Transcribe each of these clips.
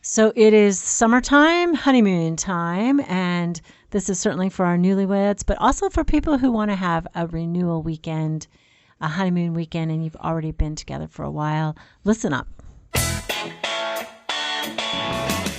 So it is summertime, honeymoon time, and this is certainly for our newlyweds, but also for people who want to have a renewal weekend, a honeymoon weekend, and you've already been together for a while. Listen up.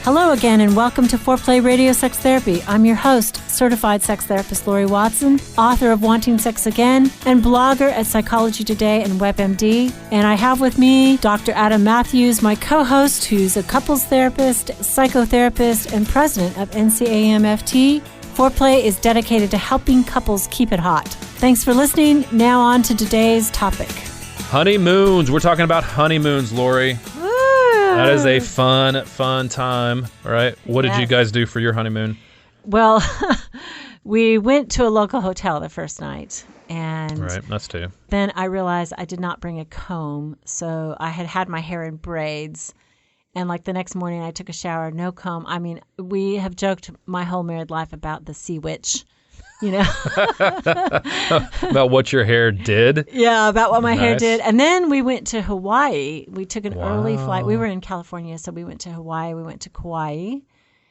Hello again, and welcome to Foreplay Radio Sex Therapy. I'm your host, certified sex therapist Laurie Watson, author of Wanting Sex Again, and blogger at Psychology Today and WebMD. And I have with me Dr. Adam Mathews, my co-host, who's a couples therapist, psychotherapist, and president of NCAMFT. Foreplay is dedicated to helping couples keep it hot. Thanks for listening. Now on to today's topic. Honeymoons. We're talking about honeymoons, Laurie. That is a fun time, right? What did you guys do for your honeymoon? Well, we went to a local hotel the first night. And right, us too. Then I realized I did not bring a comb, so I had my hair in braids. And like the next morning I took a shower, no comb. I mean, we have joked my whole married life about the sea witch. You know, about what your hair did. Yeah, about what my hair did. And then we went to Hawaii. We took an early flight. We were in California, so we went to Hawaii. We went to Kauai.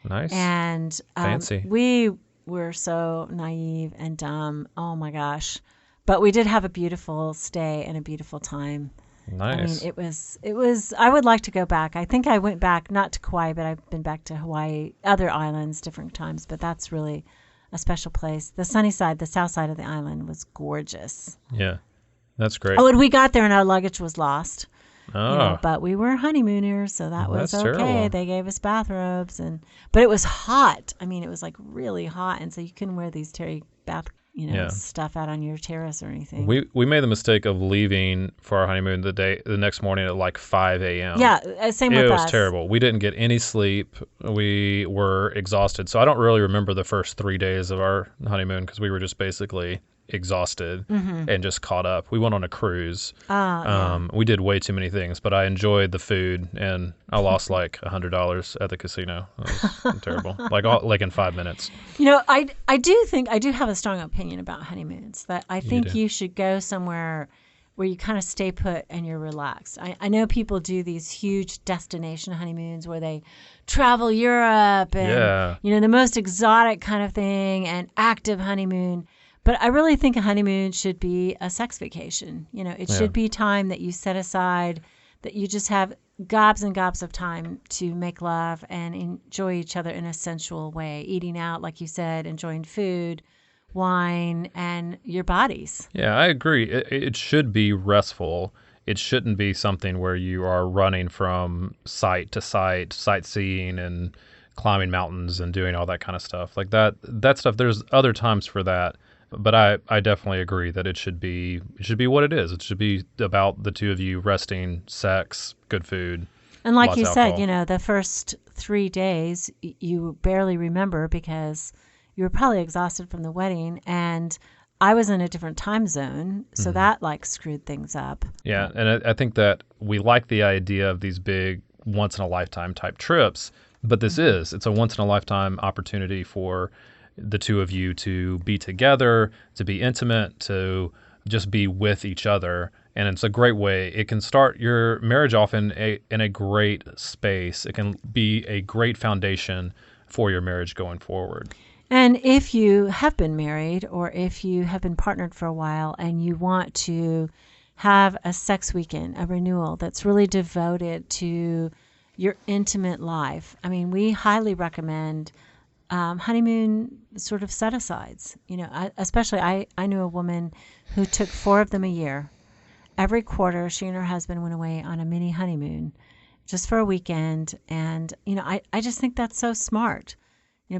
Nice. And fancy. We were so naive and dumb. Oh my gosh. But we did have a beautiful stay and a beautiful time. Nice. I mean, it was, I would like to go back. I think I went back, not to Kauai, but I've been back to Hawaii, other islands, different times, but that's really a special place. The sunny side, the south side of the island was gorgeous. Yeah, that's great. Oh, and we got there and our luggage was lost. Oh. But we were honeymooners, so that was okay. Terrible. They gave us bathrobes, but it was hot. I mean, it was like really hot, and so you couldn't wear these terry bath, stuff out on your terrace or anything. We made the mistake of leaving for our honeymoon the next morning at like 5 a.m. Yeah, same with us. It was terrible. We didn't get any sleep. We were exhausted. So I don't really remember the first 3 days of our honeymoon because we were just basically exhausted and just caught up. We went on a cruise. We did way too many things, but I enjoyed the food, and I lost like $100 at the casino. It was terrible. Like in 5 minutes. I do have a strong opinion about honeymoons. That I think you should go somewhere where you kind of stay put and you're relaxed. I know people do these huge destination honeymoons where they travel Europe and the most exotic kind of thing, and active honeymoon. But I really think a honeymoon should be a sex vacation. It should be time that you set aside, that you just have gobs and gobs of time to make love and enjoy each other in a sensual way, eating out, like you said, enjoying food, wine, and your bodies. Yeah, I agree. It should be restful. It shouldn't be something where you are running from site to site, sightseeing and climbing mountains and doing all that kind of stuff. Like that stuff, there's other times for that. But I definitely agree that it should be what it is. It should be about the two of you resting, sex, good food. And like you said, the first 3 days you barely remember because you were probably exhausted from the wedding, and I was in a different time zone, so that screwed things up. Yeah, and I think that we like the idea of these big once-in-a-lifetime type trips, but it's a once-in-a-lifetime opportunity for the two of you to be together, to be intimate, to just be with each other. And it's a great way. It can start your marriage off in a great space. It can be a great foundation for your marriage going forward. And if you have been married or if you have been partnered for a while and you want to have a sex weekend, a renewal that's really devoted to your intimate life, I mean, we highly recommend honeymoon sort of set-asides. Especially I knew a woman who took 4 of them a year. Every quarter, she and her husband went away on a mini honeymoon just for a weekend. And, I just think that's so smart,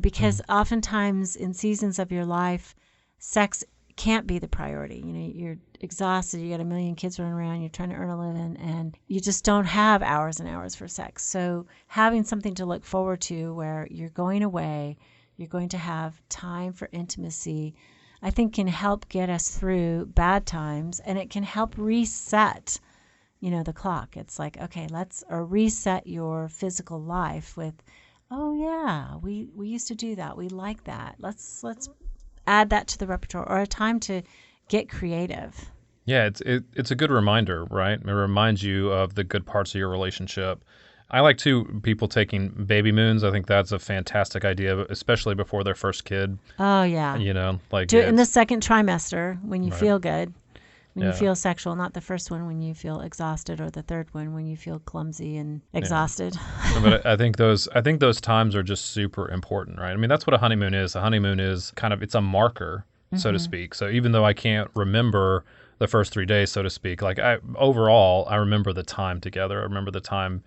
because oftentimes in seasons of your life, sex can't be the priority. You're exhausted, you got a million kids running around, you're trying to earn a living, and you just don't have hours and hours for sex. So having something to look forward to where you're going away, you're going to have time for intimacy, I think can help get us through bad times, and it can help reset, the clock. It's like, okay, let's reset your physical life with, oh yeah, we used to do that. We like that. Let's add that to the repertoire, or a time to get creative. Yeah, it's a good reminder, right? It reminds you of the good parts of your relationship. I like too people taking baby moons. I think that's a fantastic idea, especially before their first kid. Oh, yeah. Like Do it in the second trimester when you Right. feel good, when you Yeah. feel sexual, not the first one when you feel exhausted, or the third one when you feel clumsy and exhausted. But I think those times are just super important, right? I mean, that's what a honeymoon is. A honeymoon is it's a marker, so to speak. So even though I can't remember the first 3 days, so to speak, like overall, I remember the time together. I remember the time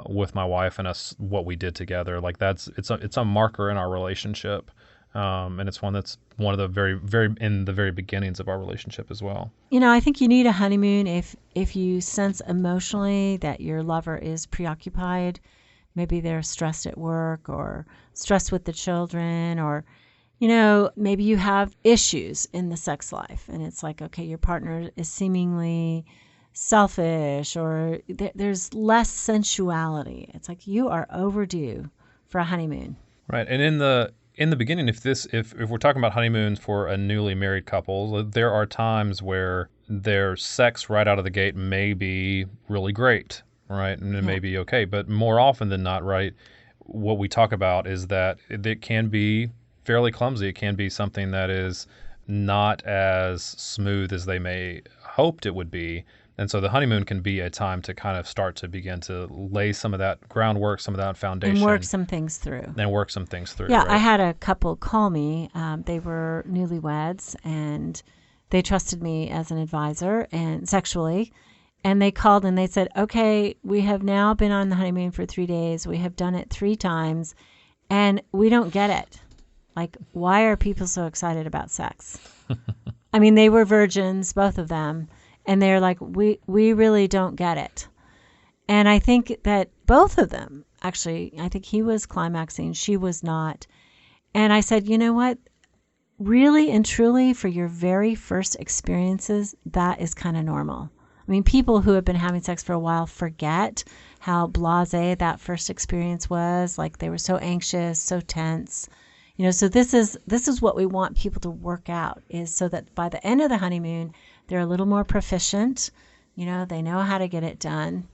with my wife and us, what we did together. Like it's a marker in our relationship. And it's one of the very in the very beginnings of our relationship as well. I think you need a honeymoon if you sense emotionally that your lover is preoccupied. Maybe they're stressed at work or stressed with the children, or, maybe you have issues in the sex life and it's like, okay, your partner is seemingly selfish, or there's less sensuality. It's like you are overdue for a honeymoon. Right. And in the beginning, if we're talking about honeymoons for a newly married couple, there are times where their sex right out of the gate may be really great, right? And it may be okay. But more often than not, right, what we talk about is that it can be fairly clumsy. It can be something that is not as smooth as they may hoped it would be. And so the honeymoon can be a time to kind of start to begin to lay some of that groundwork, some of that foundation. And work some things through. Yeah, right? I had a couple call me. They were newlyweds, and they trusted me as an advisor and sexually. And they called and they said, okay, we have now been on the honeymoon for 3 days. We have done it 3 times, and we don't get it. Like, why are people so excited about sex? I mean, they were virgins, both of them. And they're like, we really don't get it. And I think that both of them, actually, I think he was climaxing, she was not. And I said, you know what? Really and truly, for your very first experiences, that is kind of normal. I mean, people who have been having sex for a while forget how blasé that first experience was. Like, they were so anxious, so tense. So this is what we want people to work out, is so that by the end of the honeymoon, they're a little more proficient. They know how to get it done.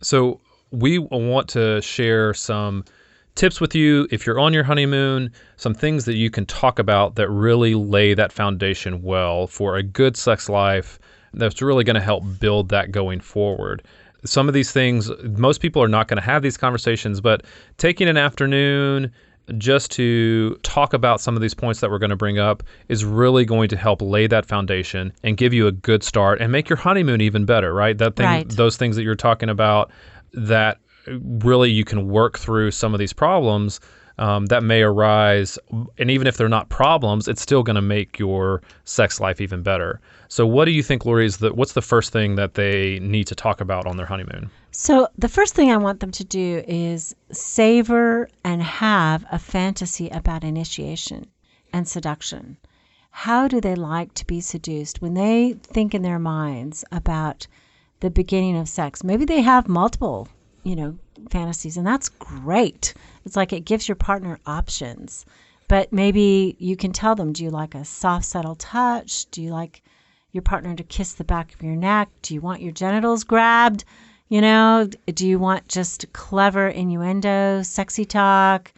So we want to share some tips with you if you're on your honeymoon, some things that you can talk about that really lay that foundation well for a good sex life that's really going to help build that going forward. Some of these things, most people are not going to have these conversations, but taking an afternoon just to talk about some of these points that we're going to bring up is really going to help lay that foundation and give you a good start and make your honeymoon even better, right? Those things that you're talking about, that really you can work through some of these problems that may arise. And even if they're not problems, it's still going to make your sex life even better. So what do you think, Laurie, what's the first thing that they need to talk about on their honeymoon? So the first thing I want them to do is savor and have a fantasy about initiation and seduction. How do they like to be seduced? When they think in their minds about the beginning of sex, maybe they have multiple, fantasies, and that's great. It's like it gives your partner options. But maybe you can tell them, do you like a soft, subtle touch? Do you like your partner to kiss the back of your neck? Do you want your genitals grabbed? Do you want just clever innuendo, sexy talk?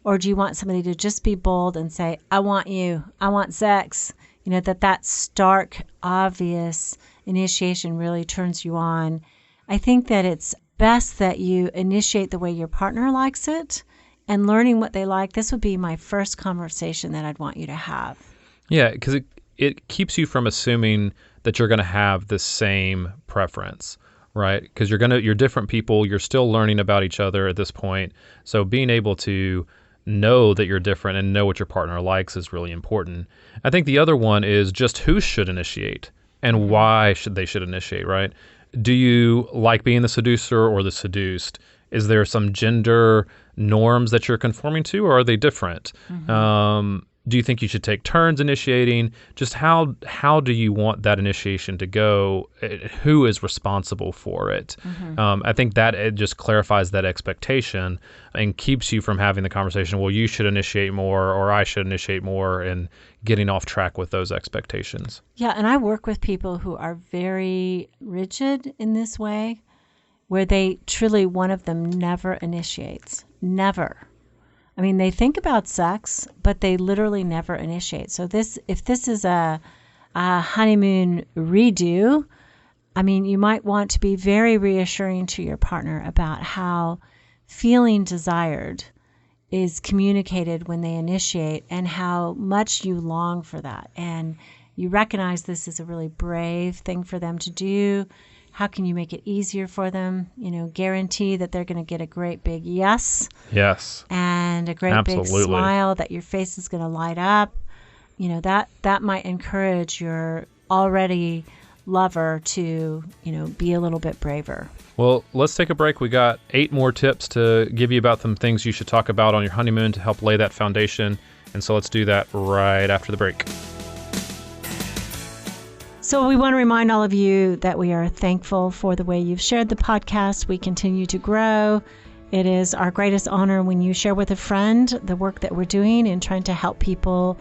Or do you want somebody to just be bold and say, I want you, I want sex? That stark, obvious initiation really turns you on. I think that it's best that you initiate the way your partner likes it, and learning what they like. This would be my first conversation that I'd want you to have. Yeah, because it keeps you from assuming that you're going to have the same preference, right? Because you're different people. You're still learning about each other at this point. So being able to know that you're different and know what your partner likes is really important. I think the other one is just who should initiate and why they should initiate, right? Do you like being the seducer or the seduced? Is there some gender norms that you're conforming to, or are they different? Do you think you should take turns initiating? Just how do you want that initiation to go? Who is responsible for it? I think that it just clarifies that expectation and keeps you from having the conversation, well, you should initiate more or I should initiate more, and getting off track with those expectations. Yeah, and I work with people who are very rigid in this way, where they truly, one of them never initiates. Never. I mean, they think about sex, but they literally never initiate. So if this is a honeymoon redo, I mean, you might want to be very reassuring to your partner about how feeling desired is communicated when they initiate and how much you long for that. And you recognize this is a really brave thing for them to do. How can you make it easier for them? Guarantee that they're going to get a great big yes. Yes. And a great big smile, that your face is going to light up. That might encourage your already lover to, be a little bit braver. Well, let's take a break. We got 8 more tips to give you about some things you should talk about on your honeymoon to help lay that foundation. And so let's do that right after the break. So we want to remind all of you that we are thankful for the way you've shared the podcast. We continue to grow. It is our greatest honor when you share with a friend the work that we're doing in trying to help people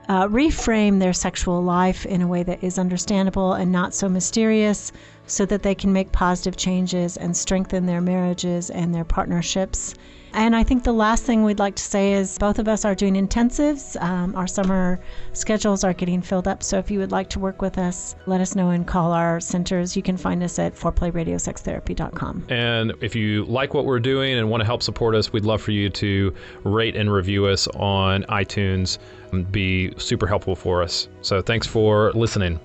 reframe their sexual life in a way that is understandable and not so mysterious, so that they can make positive changes and strengthen their marriages and their partnerships. And I think the last thing we'd like to say is both of us are doing intensives. Our summer schedules are getting filled up. So if you would like to work with us, let us know and call our centers. You can find us at foreplayradiosextherapy.com. And if you like what we're doing and want to help support us, we'd love for you to rate and review us on iTunes. It'd be super helpful for us. So thanks for listening.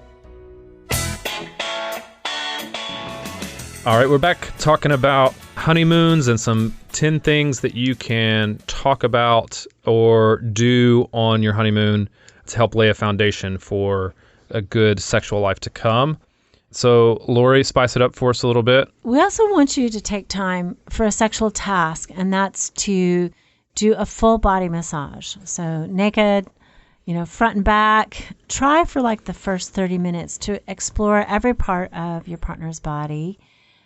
All right, we're back talking about honeymoons and some 10 things that you can talk about or do on your honeymoon to help lay a foundation for a good sexual life to come. So, Laurie, spice it up for us a little bit. We also want you to take time for a sexual task, and that's to do a full body massage. So naked, front and back. Try for like the first 30 minutes to explore every part of your partner's body,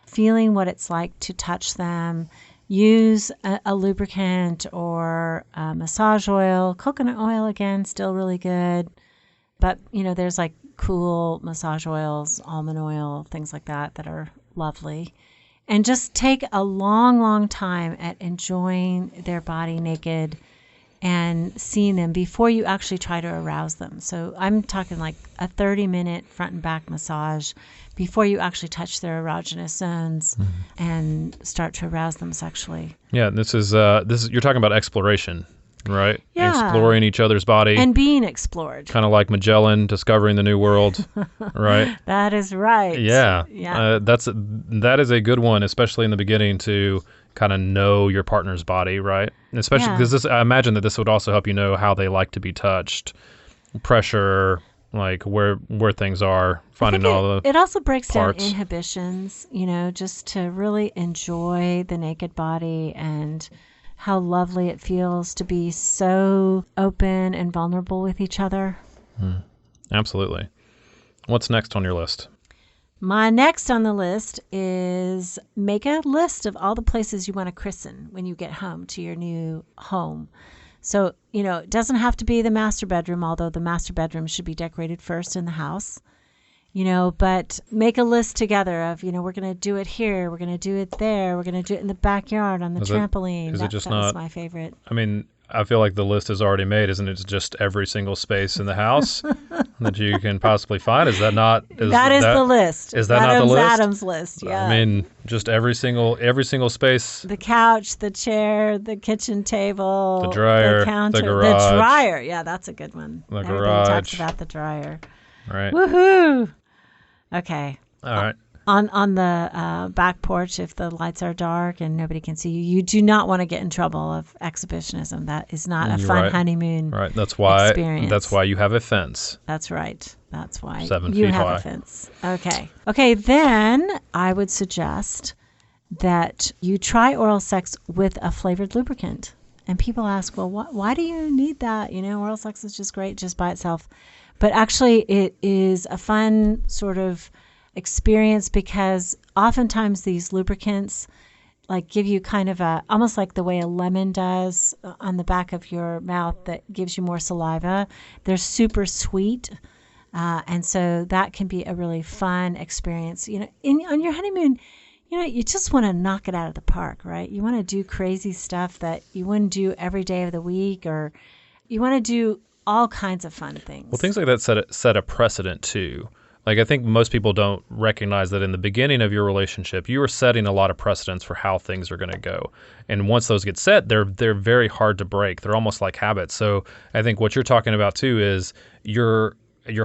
feeling what it's like to touch them. Use a lubricant or a massage oil. Coconut oil, again, still really good. But, there's like cool massage oils, almond oil, things like that are lovely. And just take a long, long time at enjoying their body naked and seeing them before you actually try to arouse them. So I'm talking like a 30-minute front and back massage before you actually touch their erogenous zones and start to arouse them sexually. Yeah, this is you're talking about exploration, right? Yeah. Exploring each other's body. And being explored. Kind of like Magellan discovering the New World, right? That is right. Yeah. Yeah. That is a good one, especially in the beginning, to kind of know your partner's body, right? And especially because I imagine that this would also help you know how they like to be touched, pressure, like where things are, finding all the It also breaks parts down inhibitions, just to really enjoy the naked body and how lovely it feels to be so open and vulnerable with each other. Absolutely. What's next on your list? My next on the list is make a list of all the places you want to christen when you get home to your new home. So, it doesn't have to be the master bedroom, although the master bedroom should be decorated first in the house, but make a list together of, we're going to do it here, we're going to do it there, we're going to do it in the backyard on the trampoline. That was my favorite. I mean, I feel like the list is already made, isn't it? Just every single space in the house that you can possibly find. Is that not? That is the list. Is that not the list? Adam's list. Yeah. I mean, just every single space. The couch, the chair, the kitchen table, the dryer, the counter, the garage. The dryer. Yeah, that's a good one. Everybody Everybody talks about the dryer. Right. Woohoo! Okay. All right. On the back porch, if the lights are dark and nobody can see you, you do not want to get in trouble of exhibitionism. That is not a fun honeymoon. Right. That's why. Experience. That's why you have a fence. That's right. That's why 7 you feet have high. a fence. Okay. Okay. Then I would suggest that you try oral sex with a flavored lubricant. And people ask, well, why do you need that? Oral sex is just great just by itself. But actually, it is a fun sort of experience because oftentimes these lubricants like give you kind of almost like the way a lemon does on the back of your mouth that gives you more saliva. They're super sweet. And so that can be a really fun experience. On your honeymoon, you just want to knock it out of the park, right? You want to do crazy stuff that you wouldn't do every day of the week, or you want to do all kinds of fun things. Well, things like that set a precedent too. Like, I think most people don't recognize that in the beginning of your relationship, you are setting a lot of precedents for how things are going to go. And once those get set, they're very hard to break. They're almost like habits. So I think what you're talking about too is your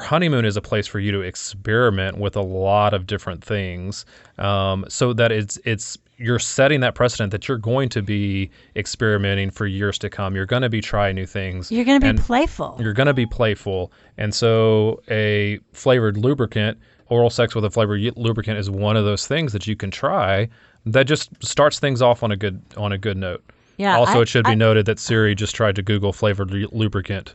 honeymoon is a place for you to experiment with a lot of different things, so that you're setting that precedent that you're going to be experimenting for years to come. You're going to be trying new things. You're going to be playful. You're going to be playful. And so a flavored lubricant, oral sex with a flavored lubricant, is one of those things that you can try that just starts things off on a good note. Yeah. Also, it should be noted that Siri just tried to Google flavored lubricant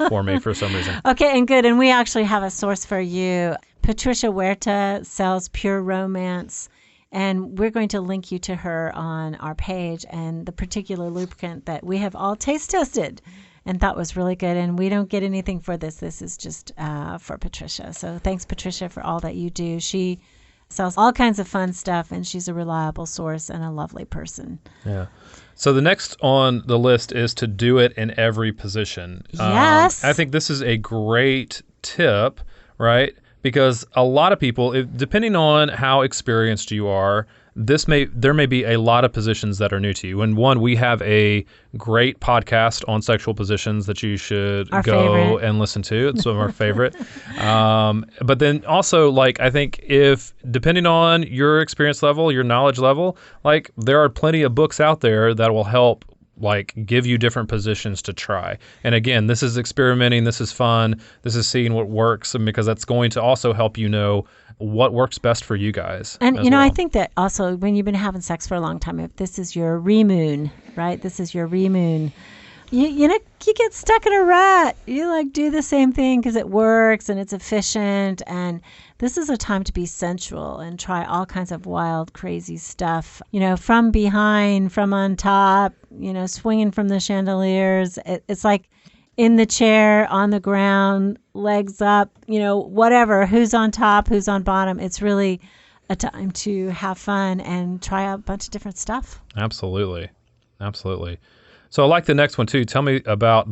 for me for some reason. Okay, and good. And we actually have a source for you. Patricia Huerta sells Pure Romance, and we're going to link you to her on our page, and the particular lubricant that we have all taste tested and thought was really good. And we don't get anything for this. This is just for Patricia. So thanks, Patricia, for all that you do. She sells all kinds of fun stuff, and she's a reliable source and a lovely person. Yeah. So the next on the list is to do it in every position. Yes. I think this is a great tip, right? Because a lot of people, depending on how experienced you are, there may be a lot of positions that are new to you. And one, we have a great podcast on sexual positions that you should go and listen to. It's some of our favorite. But then also, like, I think depending on your experience level, your knowledge level, like, there are plenty of books out there that will help, like, give you different positions to try. And again, this is experimenting, this is fun, this is seeing what works, and because that's going to also help you know what works best for you guys. And I think that also when you've been having sex for a long time, if this is your remoon, right? This is your remoon. You get stuck in a rut. You like do the same thing because it works and it's efficient. And this is a time to be sensual and try all kinds of wild, crazy stuff. From behind, from on top, swinging from the chandeliers. It's like in the chair, on the ground, legs up, whatever, who's on top, who's on bottom. It's really a time to have fun and try out a bunch of different stuff. Absolutely. So I like the next one too. Tell me about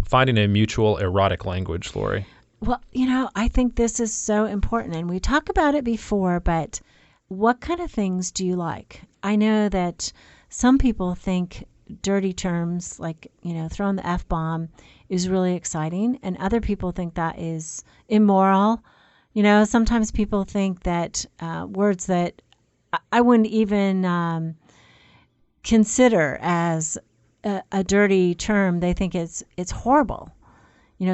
finding a mutual erotic language, Laurie. Well, I think this is so important, and we talked about it before, but what kind of things do you like? I know that some people think dirty terms like, throwing the F-bomb is really exciting, and other people think that is immoral. Sometimes people think that words that I wouldn't even consider as a dirty term, they think it's horrible.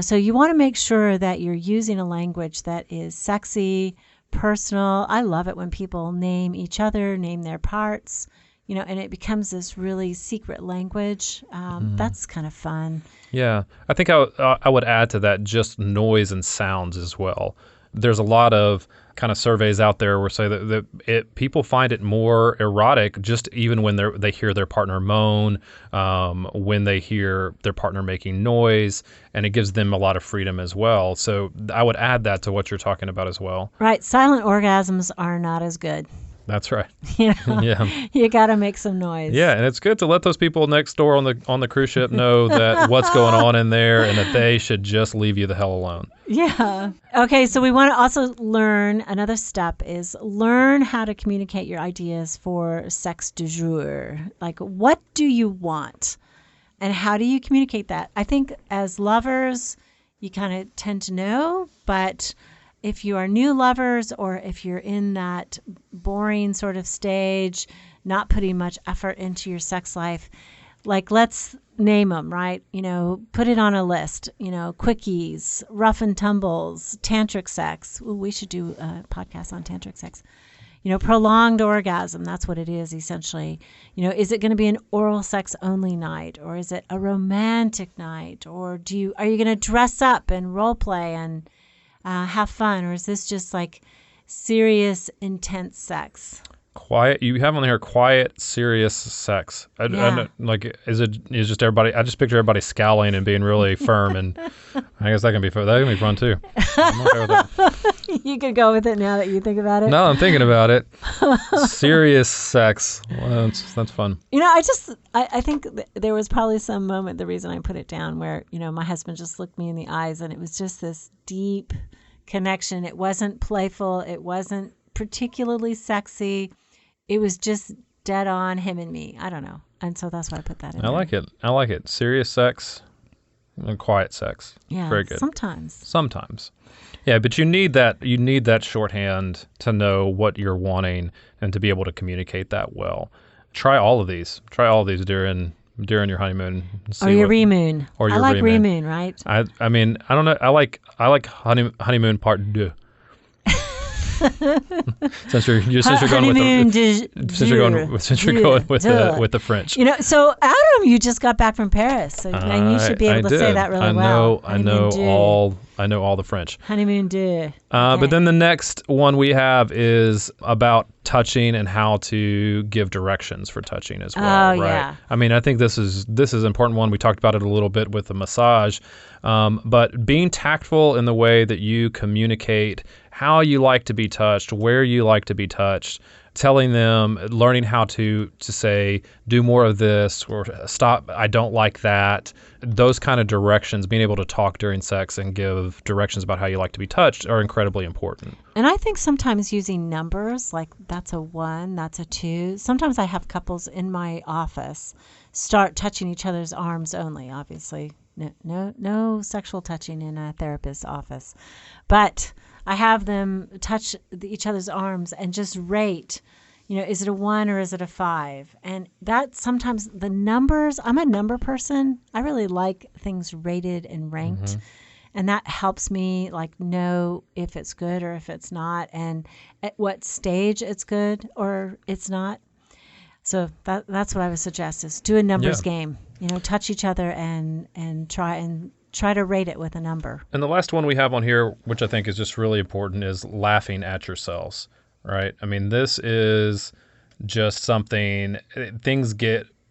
So you want to make sure that you're using a language that is sexy, personal. I love it when people name each other, name their parts, and it becomes this really secret language. That's kind of fun. Yeah. I think I would add to that just noise and sounds as well. There's a lot of kind of surveys out there where say that people find it more erotic just even when they hear their partner moan, when they hear their partner making noise, and it gives them a lot of freedom as well. So I would add that to what you're talking about as well. Right. Silent orgasms are not as good. That's right. Yeah. You got to make some noise. Yeah, and it's good to let those people next door on the cruise ship know that what's going on in there and that they should just leave you the hell alone. Yeah. Okay, so we want to also learn, another step is learn how to communicate your ideas for sex du jour. Like, what do you want? And how do you communicate that? I think as lovers, you kind of tend to know, but if you are new lovers or if you're in that boring sort of stage, not putting much effort into your sex life, like, let's name them, right? Put it on a list, quickies, rough and tumbles, tantric sex. Ooh, we should do a podcast on tantric sex. Prolonged orgasm, that's what it is essentially. Is it going to be an oral sex only night, or is it a romantic night, or are you going to dress up and role play and have fun, or is this just like serious, intense sex? Quiet. You have on here quiet, serious sex. I don't, like, is just everybody? I just picture everybody scowling and being really firm, and I guess that can be fun. That can be fun too. I'm okay with that. You could go with it now that you think about it. No, I'm thinking about it. Serious sex. Well, that's fun. I think there was probably some moment, the reason I put it down, where, my husband just looked me in the eyes, and it was just this deep connection. It wasn't playful. It wasn't particularly sexy. It was just dead on him and me. I don't know. And so that's why I put that in there. I like it. Serious sex and quiet sex. Yeah. Very good. Sometimes. Yeah, but you need that shorthand to know what you're wanting and to be able to communicate that well. Try all of these during your honeymoon. Or your remoon. I like remoon, right? I mean, I don't know. I like honeymoon part 2. since you're going with the French. So Adam, you just got back from Paris, and you should be able to say that really well. I know all the French. Honeymoon deux. But then the next one we have is about touching and how to give directions for touching as well. Oh, right? Yeah. I mean, I think this is an important one. We talked about it a little bit with the massage, but being tactful in the way that you communicate how you like to be touched, where you like to be touched, telling them, learning how to say, do more of this, or stop, I don't like that. Those kind of directions, being able to talk during sex and give directions about how you like to be touched are incredibly important. And I think sometimes using numbers, like that's a 1, that's a 2. Sometimes I have couples in my office start touching each other's arms only, obviously. No sexual touching in a therapist's office. But I have them touch each other's arms and just rate, is it a 1 or is it a 5? And that sometimes the numbers, I'm a number person. I really like things rated and ranked. Mm-hmm. And that helps me know if it's good or if it's not, and at what stage it's good or it's not. So that's what I would suggest is do a numbers game. Touch each other and try to rate it with a number. And the last one we have on here, which I think is just really important, is laughing at yourselves, right? I mean, this is just something,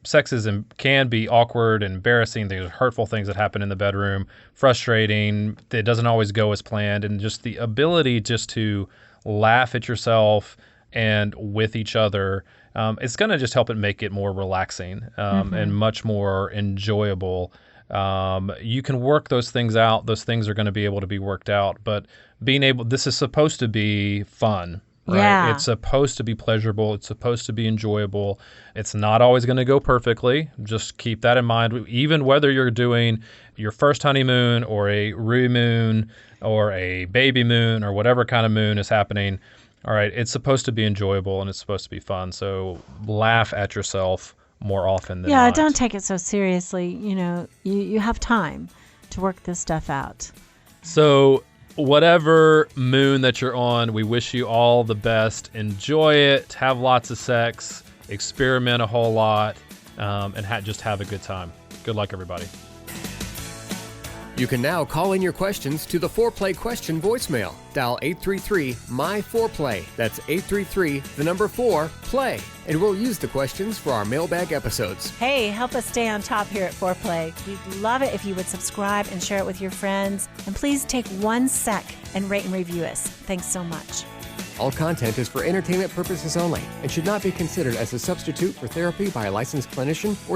sex can be awkward, embarrassing. There's hurtful things that happen in the bedroom, frustrating. It doesn't always go as planned. And just the ability just to laugh at yourself and with each other, it's going to just help it make it more relaxing and much more enjoyable. You can work those things out. Those things are going to be able to be worked out. But this is supposed to be fun, right? Yeah. It's supposed to be pleasurable. It's supposed to be enjoyable. It's not always going to go perfectly. Just keep that in mind. Even whether you're doing your first honeymoon or a remoon or a baby moon or whatever kind of moon is happening, all right, it's supposed to be enjoyable and it's supposed to be fun. So laugh at yourself more often than not. Yeah, don't take it so seriously. You have time to work this stuff out. So whatever moon that you're on, we wish you all the best. Enjoy it. Have lots of sex. Experiment a whole lot. And just have a good time. Good luck, everybody. You can now call in your questions to the Foreplay question voicemail. Dial 833-MY-4PLAY. That's 833-4-PLAY. And we'll use the questions for our mailbag episodes. Hey, help us stay on top here at Foreplay. We'd love it if you would subscribe and share it with your friends. And please take 1 sec and rate and review us. Thanks so much. All content is for entertainment purposes only and should not be considered as a substitute for therapy by a licensed clinician or